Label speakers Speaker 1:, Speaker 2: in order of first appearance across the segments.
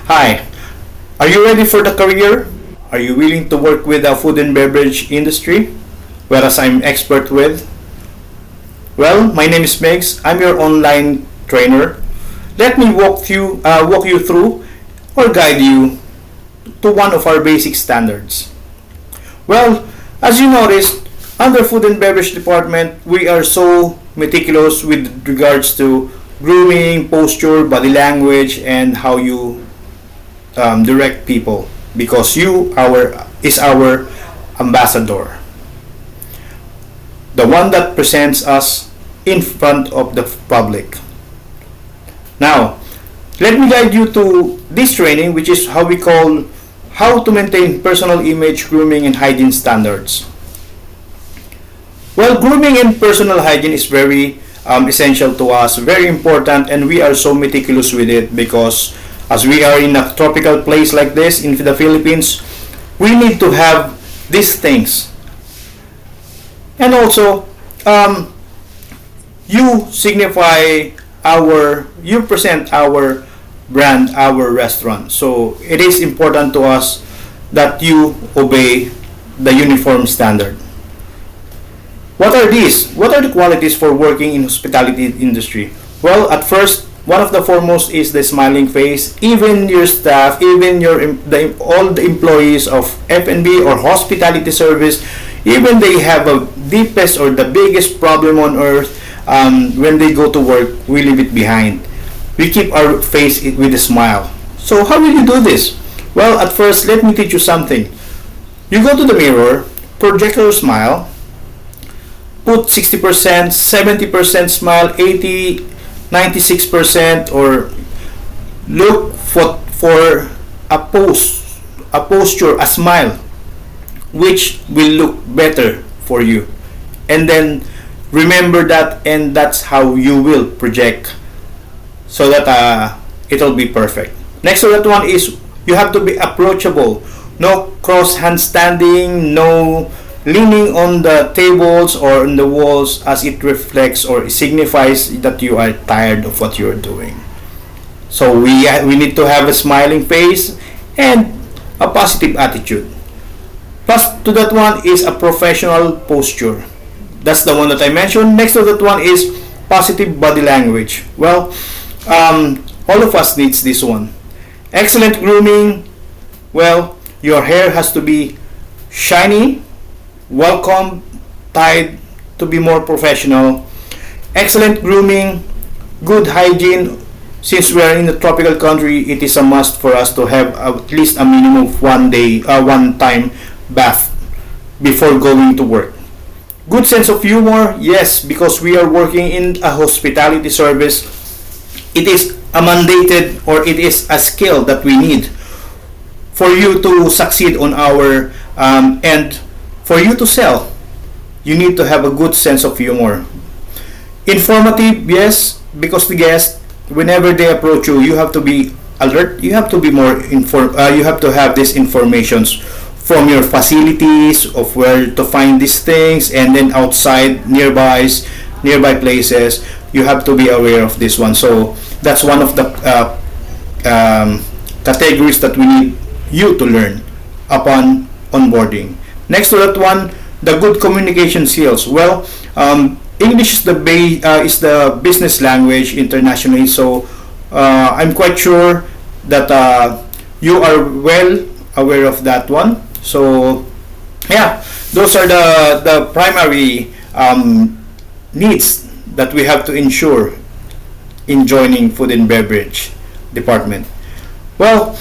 Speaker 1: Hi, are you ready for the career? Are you willing to work with the food and beverage industry? Whereas I'm expert with? Well, my name is Megs. I'm your online trainer. Let me walk you through or guide you to one of our basic standards. Well, as you noticed, under food and beverage department, we are so meticulous with regards to grooming, posture, body language, and how you direct people because you is our ambassador, the one that presents us in front of the public. Now, let me guide you to this training, which is how we call how to maintain personal image, grooming, and hygiene standards. Well, grooming and personal hygiene is very essential to us, very important, and we are so meticulous with it because as we are in a tropical place like this in the Philippines, we need to have these things. And also, you present our brand, our restaurant. So it is important to us that you obey the uniform standard. What are these? What are the qualities for working in hospitality industry? Well, at first, one of the foremost is the smiling face. Even your staff, even all the employees of F&B or hospitality service, even they have a deepest or the biggest problem on earth. When they go to work, we leave it behind. We keep our face with a smile. So how will you do this? Well, at first, let me teach you something. You go to the mirror, project your smile, put 60%, 70% smile, 80, 96%, or look for a posture, a smile, which will look better for you. And then remember that, and that's how you will project so that it'll be perfect. Next to that one is you have to be approachable. No cross hand standing, no leaning on the tables or on the walls as it reflects or signifies that you are tired of what you're doing. So we need to have a smiling face and a positive attitude. Plus to that one is a professional posture. That's the one that I mentioned. Next to that one is positive body language. Well, all of us needs this one. Excellent grooming. Well, your hair has to be shiny, welcome, tied to be more professional. Excellent grooming, good hygiene. Since we are in a tropical country, it is a must for us to have at least a minimum of one time bath before going to work. Good sense of humor, yes, because we are working in a hospitality service. It is a mandated or it is a skill that we need for you to succeed on our end. For you to sell, you need to have a good sense of humor. Informative, yes, because the guests, whenever they approach you, you have to be alert. You have to be more informed. You have to have these informations from your facilities of where to find these things, and then outside nearby places. You have to be aware of this one. So that's one of the categories that we need you to learn upon onboarding. Next to that one, the good communication skills. Well, English is the business language internationally, so I'm quite sure that you are well aware of that one. So, yeah, those are the primary needs that we have to ensure in joining food and beverage department. Well,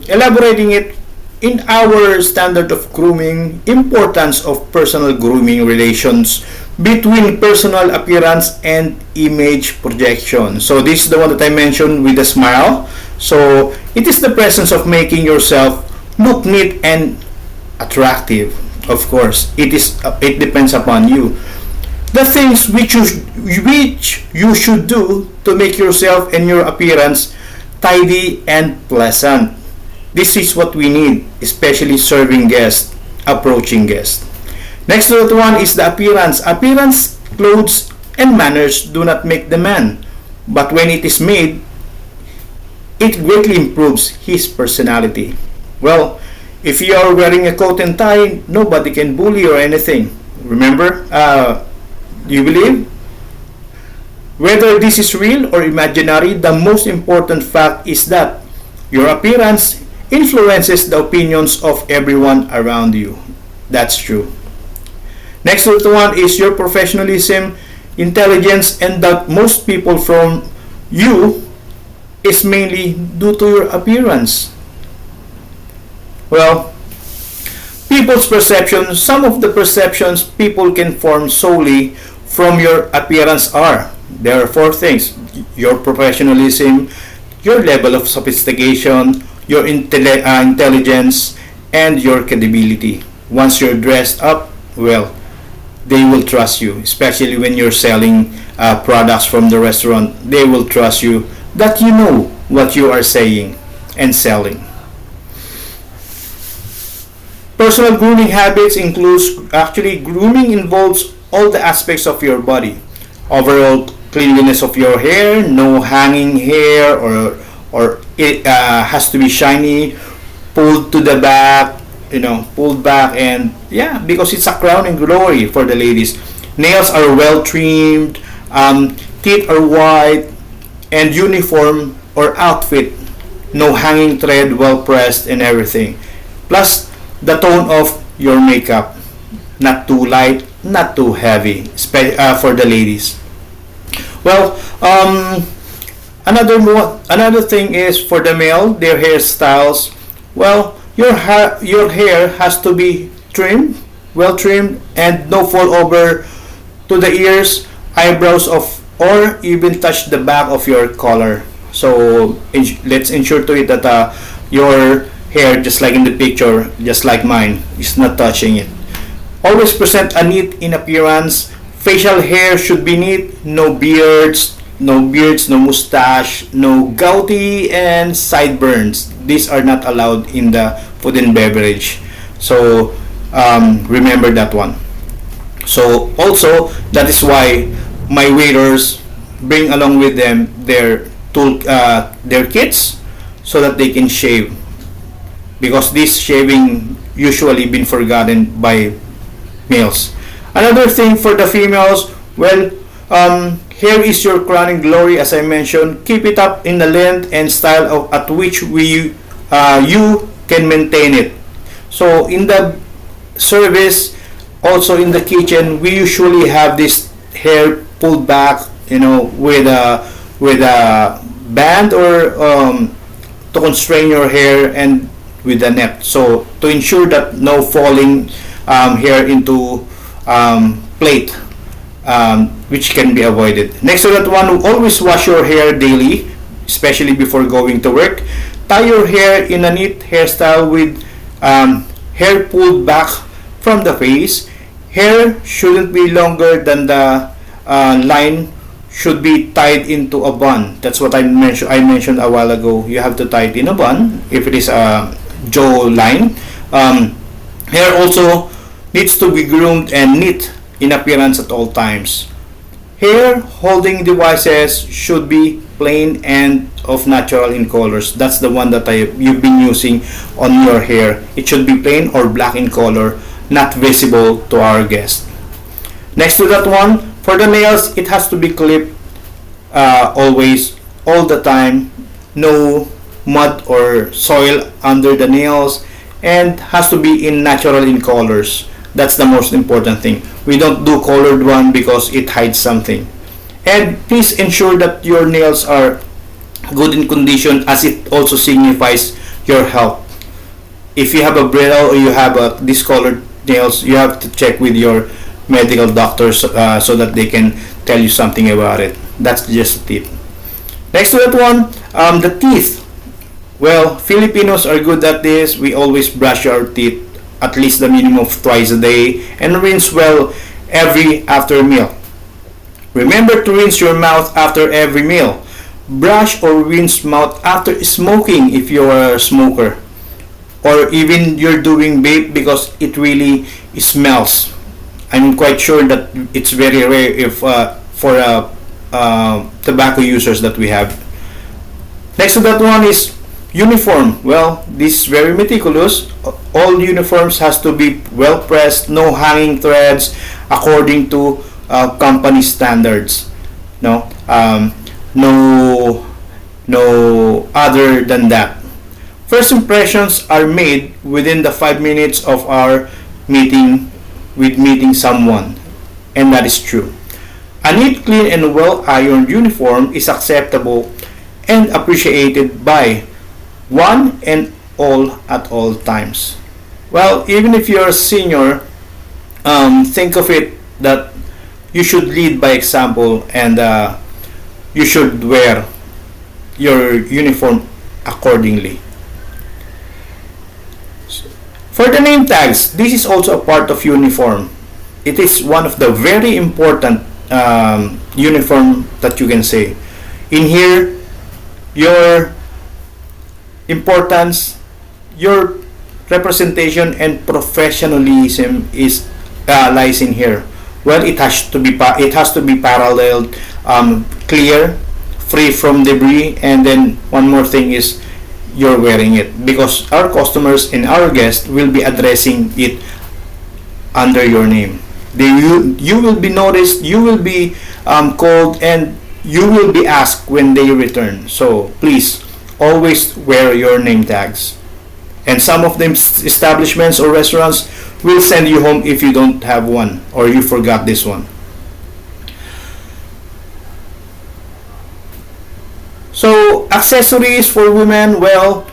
Speaker 1: elaborating it, in our standard of grooming, importance of personal grooming relations between personal appearance and image projection. So this is the one that I mentioned with the smile. So it is the presence of making yourself look neat and attractive. Of course, it depends upon you. The things which you should do to make yourself and your appearance tidy and pleasant. This is what we need, especially serving guests, approaching guests. Next to that one is the appearance. Appearance, clothes, and manners do not make the man. But when it is made, it greatly improves his personality. Well, if you are wearing a coat and tie, nobody can bully or anything. Remember? Do you believe? Whether this is real or imaginary, the most important fact is that your appearance influences the opinions of everyone around you. That's true. Next one is your professionalism, intelligence, and that most people from you is mainly due to your appearance. Well, people's perception, some of the perceptions people can form solely from your appearance are, there are four things: your professionalism, your level of sophistication, your intelligence, and your credibility. Once you're dressed up, well, they will trust you, especially when you're selling products from the restaurant. They will trust you that you know what you are saying and selling. Personal grooming habits includes, actually grooming involves all the aspects of your body. Overall cleanliness of your hair, no hanging hair, or it has to be shiny, pulled to the back, pulled back, and yeah, because it's a crowning glory for the ladies. Nails are well trimmed, teeth are white, and uniform or outfit, no hanging thread, well pressed, and everything. Plus the tone of your makeup, not too light, not too heavy, for the ladies. Well, another thing is for the male, their hairstyles. Well, your hair has to be trimmed, well trimmed, and no fall over to the ears, eyebrows of, or even touch the back of your collar. So let's ensure to it that your hair, just like in the picture, just like mine, is not touching it. Always present a neat in appearance. Facial hair should be neat, no beards, no mustache, no goatee, and sideburns. These are not allowed in the food and beverage. So remember that one. So also, that is why my waiters bring along with them their kits so that they can shave, because this shaving usually been forgotten by males. Another thing for the females, well, hair is your crowning glory, as I mentioned. Keep it up in the length and style at which you can maintain it. So in the service, also in the kitchen, we usually have this hair pulled back, with a band, or to constrain your hair, and with a net, so to ensure that no falling hair into plate, which can be avoided. Next to that one, always wash your hair daily, especially before going to work. Tie your hair in a neat hairstyle with hair pulled back from the face. Hair shouldn't be longer than the line, should be tied into a bun. That's what I mentioned a while ago. You have to tie it in a bun if it is a jaw line. Hair also needs to be groomed and neat in appearance at all times. Hair holding devices should be plain and of natural in colors. That's the one that you've been using on your hair. It should be plain or black in color, not visible to our guest. Next to that one, for the nails, it has to be clipped always, all the time. No mud or soil under the nails, and has to be in natural in colors. That's the most important thing. We don't do colored one because it hides something. And please ensure that your nails are good in condition, as it also signifies your health. If you have a brittle or you have a discolored nails, you have to check with your medical doctors so that they can tell you something about it. That's just a tip. Next to that one, the teeth. Well, Filipinos are good at this. We always brush our teeth at least the minimum of twice a day, and rinse well every after meal. Remember to rinse your mouth after every meal. Brush or rinse mouth after smoking if you are a smoker, or even you're doing vape, because it really smells. I'm quite sure that it's very rare if for tobacco users that we have. Next to that one is uniform. Well, this is very meticulous. All uniforms has to be well pressed, no hanging threads, according to company standards. No, no other than that. First impressions are made within the 5 minutes of our meeting with meeting someone, and that is true. A neat, clean, and well-ironed uniform is acceptable and appreciated by one and all at all times. Well, even if you're a senior, think of it that you should lead by example, and you should wear your uniform accordingly. For the name tags, this is also a part of uniform. It is one of the very important uniform that you can say. In here, your importance, your representation, and professionalism is lies in here. Well, it has to be paralleled, clear, free from debris, and then one more thing is you're wearing it, because our customers and our guests will be addressing it under your name. You will be noticed, you will be called, and you will be asked when they return. So please always wear your name tags. And some of them establishments or restaurants will send you home if you don't have one or you forgot this one. So accessories for women, for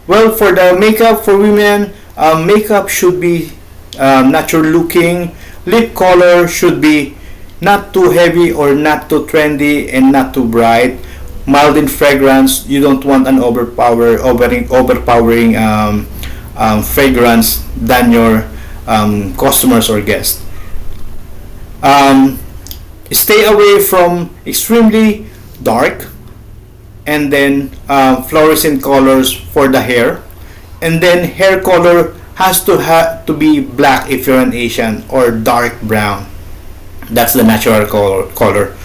Speaker 1: the makeup for women, makeup should be natural looking. Lip color should be not too heavy or not too trendy and not too bright. Mild in fragrance. You don't want an overpowering fragrance than your customers or guests. Stay away from extremely dark and then fluorescent colors for the hair, and then hair color has to be black if you're an Asian, or dark brown. That's the natural color.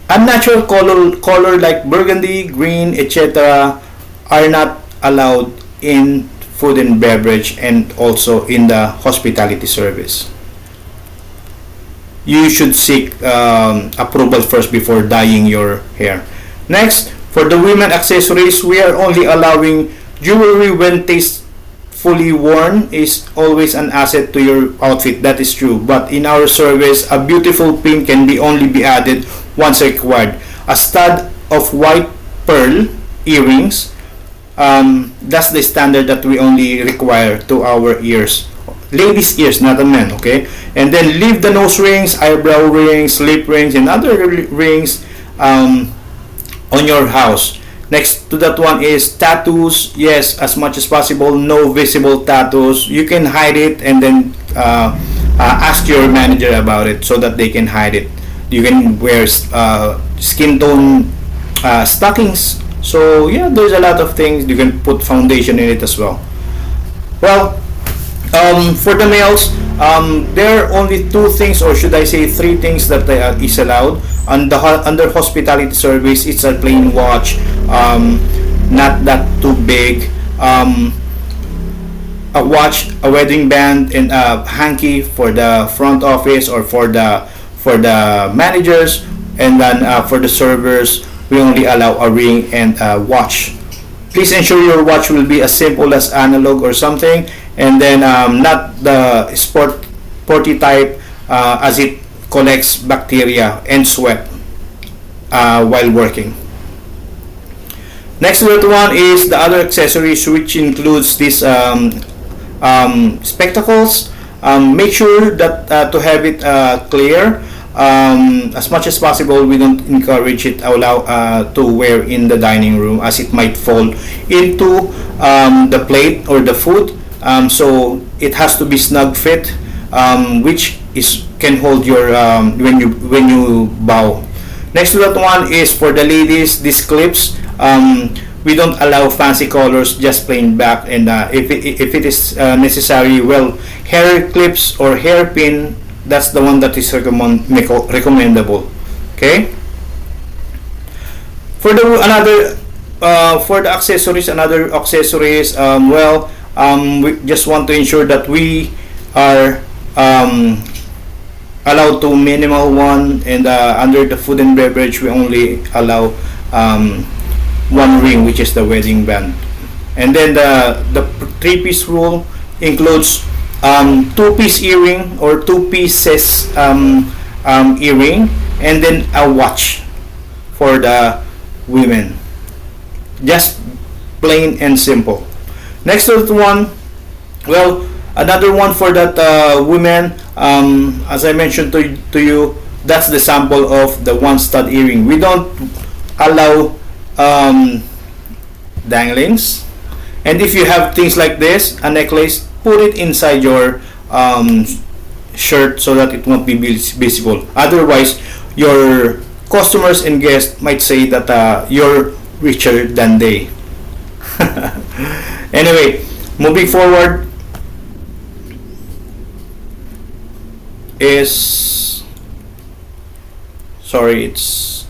Speaker 1: Unnatural color like burgundy, green, etc. are not allowed in food and beverage and also in the hospitality service. You should seek approval first before dyeing your hair. Next, for the women accessories, we are only allowing jewelry when tastefully worn is always an asset to your outfit. That is true. But in our service, a beautiful pin can only be added once required. A stud of white pearl earrings, that's the standard that we only require to our ears. Ladies' ears, not a man, okay? And then leave the nose rings, eyebrow rings, lip rings, and other rings on your house. Next to that one is tattoos. Yes, as much as possible, no visible tattoos. You can hide it and then ask your manager about it so that they can hide it. You can wear skin tone stockings. So yeah, there's a lot of things. You can put foundation in it as well. Well, for the males, there are only two things, or should I say three things, that is allowed. Under hospitality service, it's a plain watch, not that too big, a watch, a wedding band, and a hanky for the front office or for the managers, and then for the servers, we only allow a ring and a watch. Please ensure your watch will be as simple as analog or something, and then not the sporty type, as it collects bacteria and sweat while working. Next to that one is the other accessories, which includes these spectacles. Make sure that to have it clear. As much as possible, we don't encourage it to wear in the dining room, as it might fall into the plate or the food. So it has to be snug fit, which can hold your when you bow. Next to that one is for the ladies, these clips. We don't allow fancy colors, just plain black, and if it is necessary, well, hair clips or hairpin That's the one that is recommendable. Okay. For the another for the accessories, another accessories, we just want to ensure that we are allowed to minimal one, and under the food and beverage we only allow one ring, which is the wedding band. And then the three-piece rule includes two-piece earring or two pieces earring, and then a watch for the women. Just plain and simple. Next to that one, another one for that women, as I mentioned to you, that's the sample of the one stud earring. We don't allow danglings, and if you have things like this, a necklace, put it inside your shirt so that it won't be visible. Otherwise, your customers and guests might say that you're richer than they. Anyway, moving forward is, sorry, it's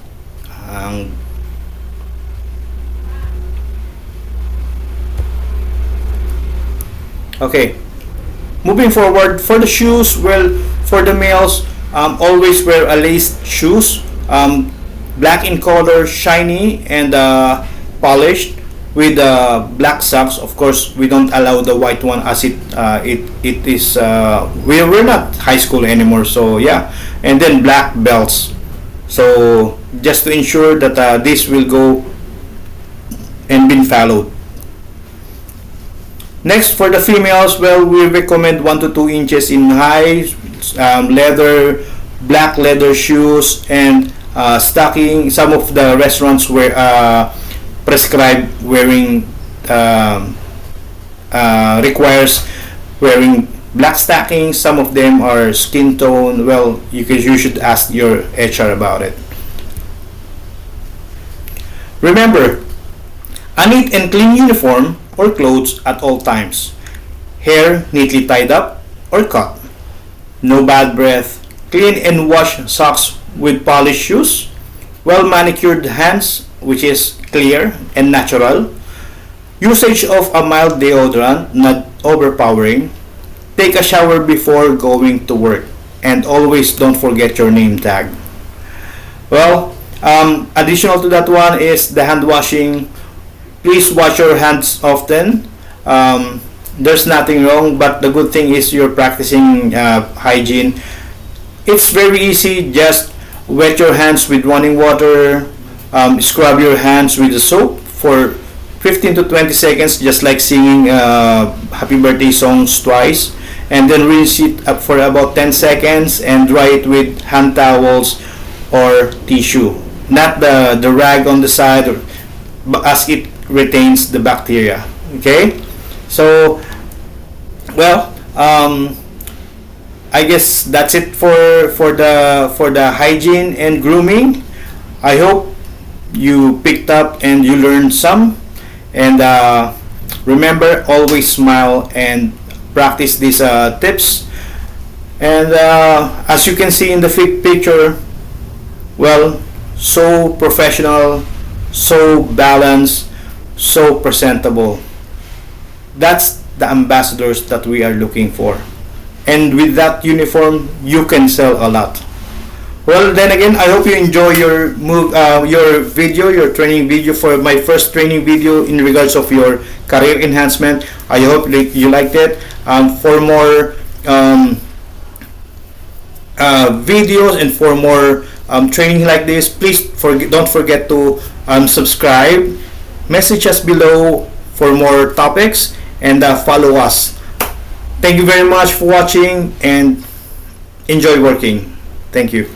Speaker 1: okay. Moving forward, for the shoes, for the males, always wear a laced shoes, black in color, shiny and polished, with black socks. Of course, we don't allow the white one, as it is we're not high school anymore. So yeah, and then black belts. So just to ensure that this will go and been followed. Next, for the females, we recommend 1 to 2 inches in high, black leather shoes, and stocking. Some of the restaurants prescribe wearing, requires wearing black stockings. Some of them are skin tone. You should ask your HR about it. Remember, a neat and clean uniform or clothes at all times. Hair neatly tied up or cut. No bad breath. Clean and washed socks with polished shoes. Well manicured hands, which is clear and natural. Usage of a mild deodorant, not overpowering. Take a shower before going to work. And always don't forget your name tag. Additional to that one is the hand washing. Please wash your hands often. There's nothing wrong, but the good thing is you're practicing hygiene. It's very easy. Just wet your hands with running water, scrub your hands with the soap for 15 to 20 seconds, just like singing happy birthday songs twice, and then rinse it up for about 10 seconds and dry it with hand towels or tissue, not the rag on the side, as it retains the bacteria. Okay, so I guess that's it for the hygiene and grooming. I hope you picked up and you learned some, and remember, always smile and practice these tips. And as you can see in the picture, so professional, so balanced, so presentable. That's the ambassadors that we are looking for. And with that uniform, you can sell a lot. Then again, I hope you enjoy your training video, for my first training video in regards of your career enhancement. I hope you liked it. For more videos and for more training like this, please don't forget to subscribe. Message us below for more topics, and follow us. Thank you very much for watching, and enjoy working. Thank you.